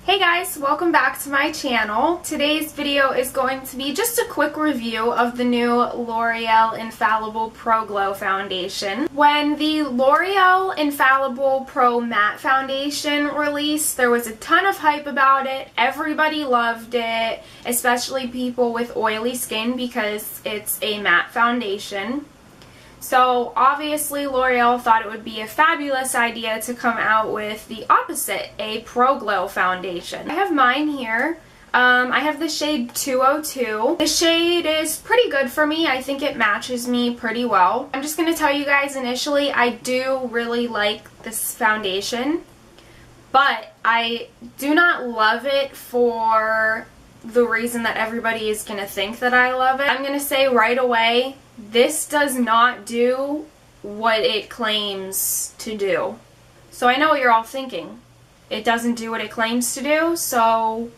Hey guys, welcome back to my channel. Today's video is going to be just a quick review of the new L'Oreal Infallible Pro Glow Foundation. When the L'Oreal Infallible Pro Matte Foundation released, there was a ton of hype about it. Everybody loved it, especially people with oily skin because it's a matte foundation. So obviously L'Oreal thought it would be a fabulous idea to come out with the opposite, a Pro Glow foundation. I have mine here. I have the shade 202. The shade is pretty good for me. I think it matches me pretty well. I'm just going to tell you guys initially, I do really like this foundation, but I do not love it for the reason that everybody is going to think that I love it. I'm going to say right away, this does not do what it claims to do. So I know what you're all thinking. It doesn't do what it claims to do, so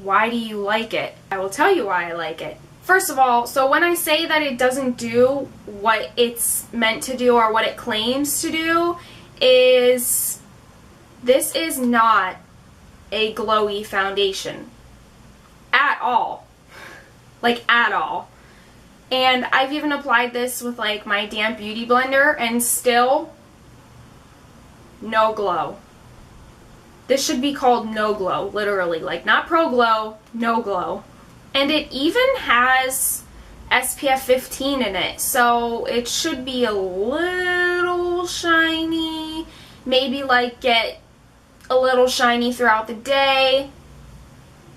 why do you like it? I will tell you why I like it. First of all, so when I say that it doesn't do what it's meant to do or what it claims to do, is this is not a glowy foundation. At all. Like, at all. And I've even applied this with like my damp beauty blender and still no glow. This should be called no glow, literally. Like, not pro glow, no glow. And it even has SPF 15 in it, so it should be a little shiny. Maybe like get a little shiny throughout the day.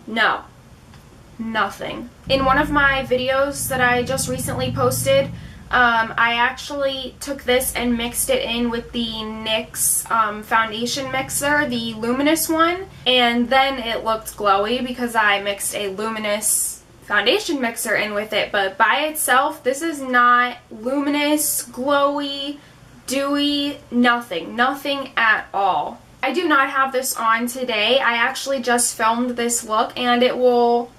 No. Nothing. In one of my videos that I just recently posted, I actually took this and mixed it in with the NYX foundation mixer, the luminous one, and then it looked glowy because I mixed a luminous foundation mixer in with it. But by itself, this is not luminous, glowy, dewy, nothing at all. I do not have this on today. I actually just filmed this look and it will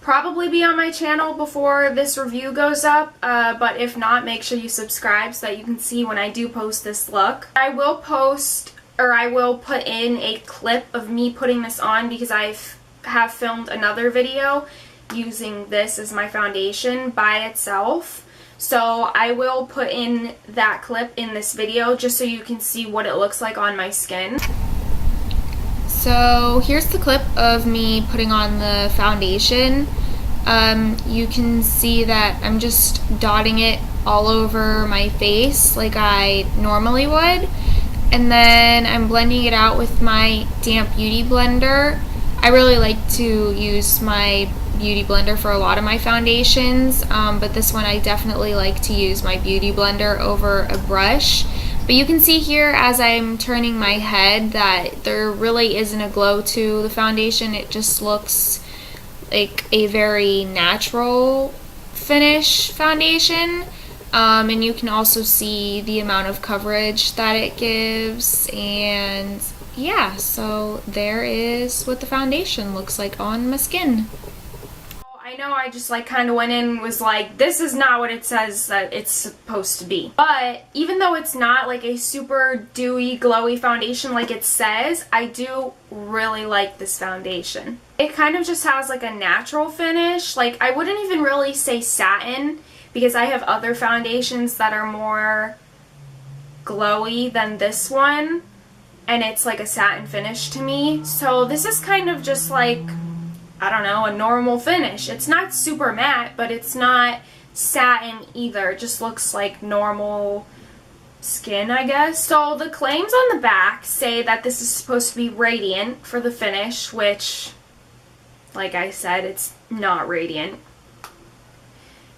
probably be on my channel before this review goes up, but if not, make sure you subscribe so that you can see when I do post this look. I will put in a clip of me putting this on because I have filmed another video using this as my foundation by itself. So I will put in that clip in this video just so you can see what it looks like on my skin. So here's the clip of me putting on the foundation. You can see that I'm just dotting it all over my face like I normally would. And then I'm blending it out with my damp beauty blender. I really like to use my beauty blender for a lot of my foundations, but this one I definitely like to use my beauty blender over a brush. But you can see here as I'm turning my head that there really isn't a glow to the foundation. It just looks like a very natural finish foundation. And you can also see the amount of coverage that it gives. And yeah, so there is what the foundation looks like on my skin. I know I just like kind of went in and was like, this is not what it says that it's supposed to be. But even though it's not like a super dewy, glowy foundation like it says, I do really like this foundation. It kind of just has like a natural finish. Like, I wouldn't even really say satin because I have other foundations that are more glowy than this one. And it's like a satin finish to me. So this is kind of just like, I don't know, a normal finish. It's not super matte, but it's not satin either. It just looks like normal skin, I guess. So the claims on the back say that this is supposed to be radiant for the finish, which, like I said, it's not radiant.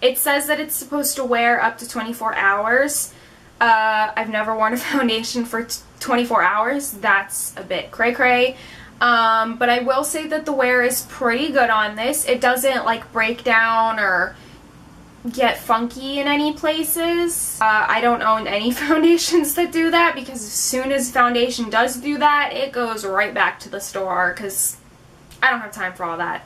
It says that it's supposed to wear up to 24 hours. I've never worn a foundation for 24 hours. That's a bit cray-cray. But I will say that the wear is pretty good on this. It doesn't like break down or get funky in any places. I don't own any foundations that do that because as soon as foundation does do that, it goes right back to the store because I don't have time for all that.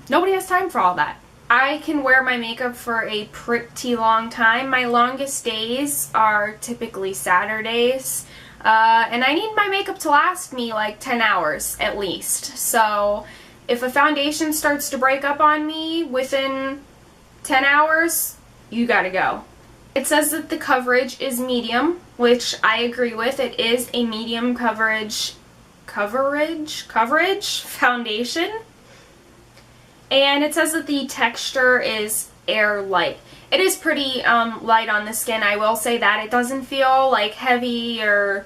Nobody has time for all that. I can wear my makeup for a pretty long time. My longest days are typically Saturdays. And I need my makeup to last me like 10 hours at least. So if a foundation starts to break up on me within 10 hours, you gotta go. It says that the coverage is medium, which I agree with. It is a medium coverage foundation. And it says that the texture is air light. It is pretty light on the skin, I will say that. It doesn't feel like heavy or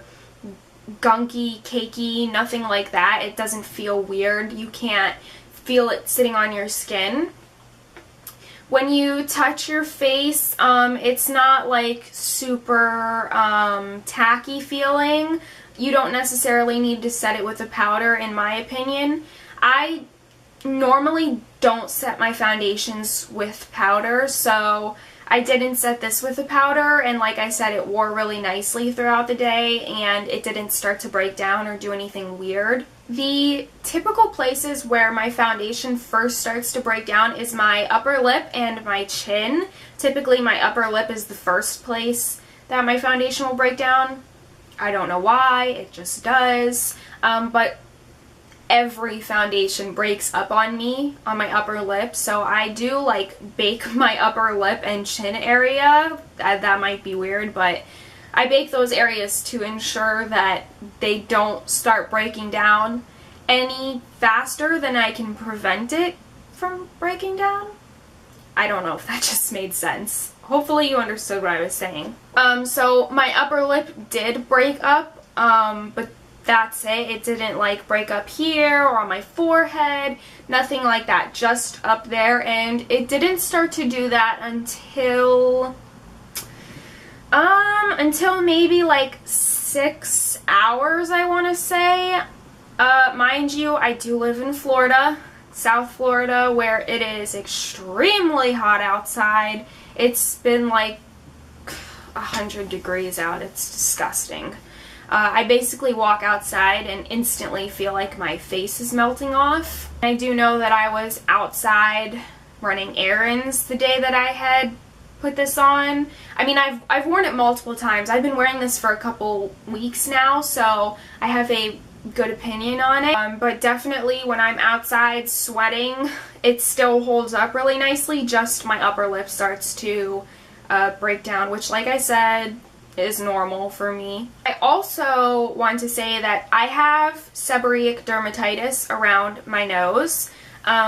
gunky, cakey, nothing like that. It doesn't feel weird. You can't feel it sitting on your skin. When you touch your face, it's not like super tacky feeling. You don't necessarily need to set it with a powder, in my opinion. I normally don't set my foundations with powder, so I didn't set this with a powder, and like I said, it wore really nicely throughout the day, and it didn't start to break down or do anything weird. The typical places where my foundation first starts to break down is my upper lip and my chin. Typically my upper lip is the first place that my foundation will break down. I don't know why, it just does. But every foundation breaks up on me on my upper lip, so I do like bake my upper lip and chin area. That might be weird, but I bake those areas to ensure that they don't start breaking down any faster than I can prevent it from breaking down. I don't know if that just made sense. Hopefully you understood what I was saying. So my upper lip did break up, but that's it. It didn't like break up here or on my forehead, nothing like that, just up there, and it didn't start to do that until maybe like 6 hours, I want to say. Mind you, I do live in Florida, South Florida, where it is extremely hot outside. It's been like 100 degrees out. It's disgusting. I basically walk outside and instantly feel like my face is melting off. I do know that I was outside running errands the day that I had put this on. I mean, I've worn it multiple times. I've been wearing this for a couple weeks now, so I have a good opinion on it. But definitely when I'm outside sweating, it still holds up really nicely. Just my upper lip starts to break down, which, like I said, is normal for me. I also want to say that I have seborrheic dermatitis around my nose,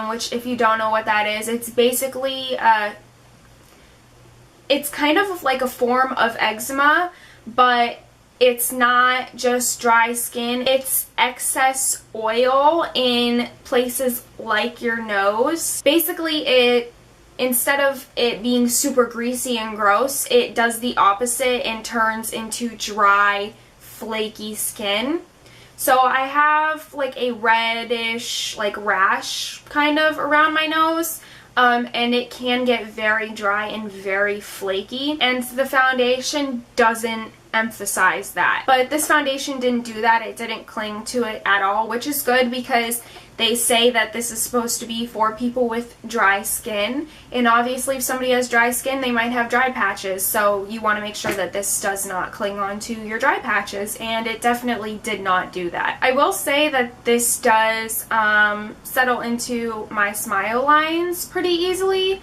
which, if you don't know what that is, it's basically it's kind of like a form of eczema, but it's not just dry skin. It's excess oil in places like your nose. Basically, instead of it being super greasy and gross, it does the opposite and turns into dry, flaky skin. So I have like a reddish like rash kind of around my nose, and it can get very dry and very flaky, and the foundation doesn't emphasize that. But this foundation didn't do that. It didn't cling to it at all, which is good because they say that this is supposed to be for people with dry skin, and obviously if somebody has dry skin, they might have dry patches, so you want to make sure that this does not cling on to your dry patches, and it definitely did not do that. I will say that this does settle into my smile lines pretty easily.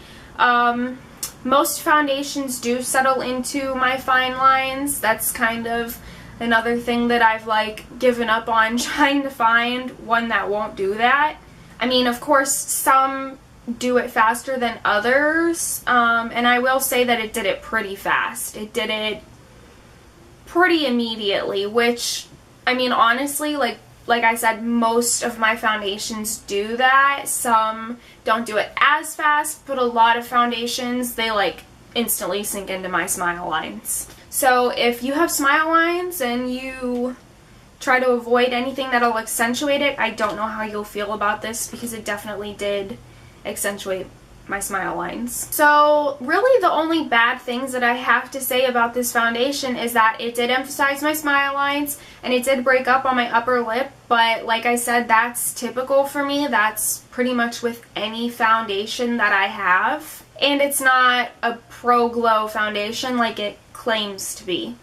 Most foundations do settle into my fine lines. That's kind of another thing that I've like given up on, trying to find one that won't do that. I mean, of course, some do it faster than others, and I will say that it did it pretty fast. It did it pretty immediately, which, I mean, honestly, like I said, most of my foundations do that. Some don't do it as fast, but a lot of foundations, they like instantly sink into my smile lines. So if you have smile lines and you try to avoid anything that'll accentuate it, I don't know how you'll feel about this, because it definitely did accentuate my smile lines. So really the only bad things that I have to say about this foundation is that it did emphasize my smile lines and it did break up on my upper lip, but like I said, that's typical for me. That's pretty much with any foundation that I have, and it's not a pro glow foundation like it claims to be.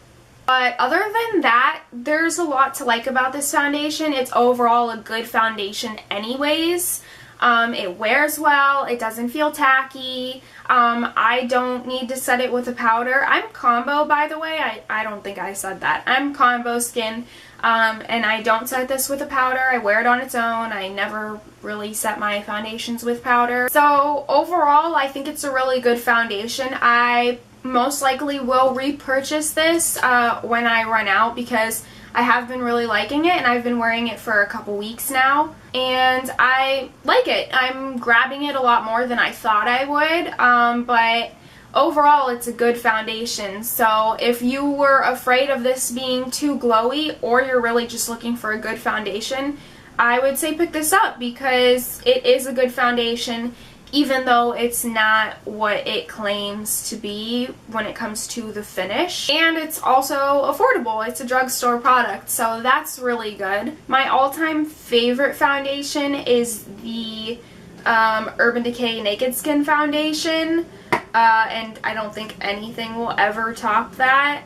But other than that, there's a lot to like about this foundation. It's overall a good foundation anyways. It wears well, it doesn't feel tacky. I don't need to set it with a powder. I'm combo, by the way. I don't think I said that. I'm combo skin, and I don't set this with a powder. I wear it on its own. I never really set my foundations with powder. So overall, I think it's a really good foundation. I most likely will repurchase this when I run out, because I have been really liking it, and I've been wearing it for a couple weeks now, and I like it. I'm grabbing it a lot more than I thought I would, but overall it's a good foundation. So if you were afraid of this being too glowy, or you're really just looking for a good foundation, I would say pick this up, because it is a good foundation, even though it's not what it claims to be when it comes to the finish. And it's also affordable. It's a drugstore product, so that's really good. My all-time favorite foundation is the Urban Decay Naked Skin foundation, and I don't think anything will ever top that.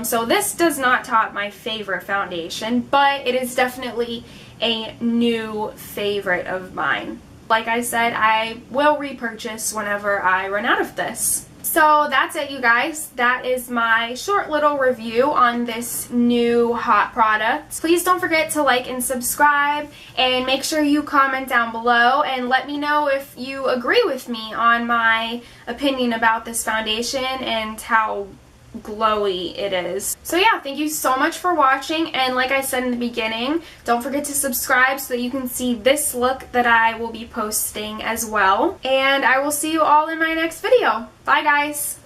So this does not top my favorite foundation, but it is definitely a new favorite of mine. Like I said, I will repurchase whenever I run out of this. So that's it, you guys. That is my short little review on this new hot product. Please don't forget to like and subscribe, and make sure you comment down below and let me know if you agree with me on my opinion about this foundation and how glowy it is. So yeah, thank you so much for watching, and like I said in the beginning, don't forget to subscribe so that you can see this look that I will be posting as well. And I will see you all in my next video. Bye guys!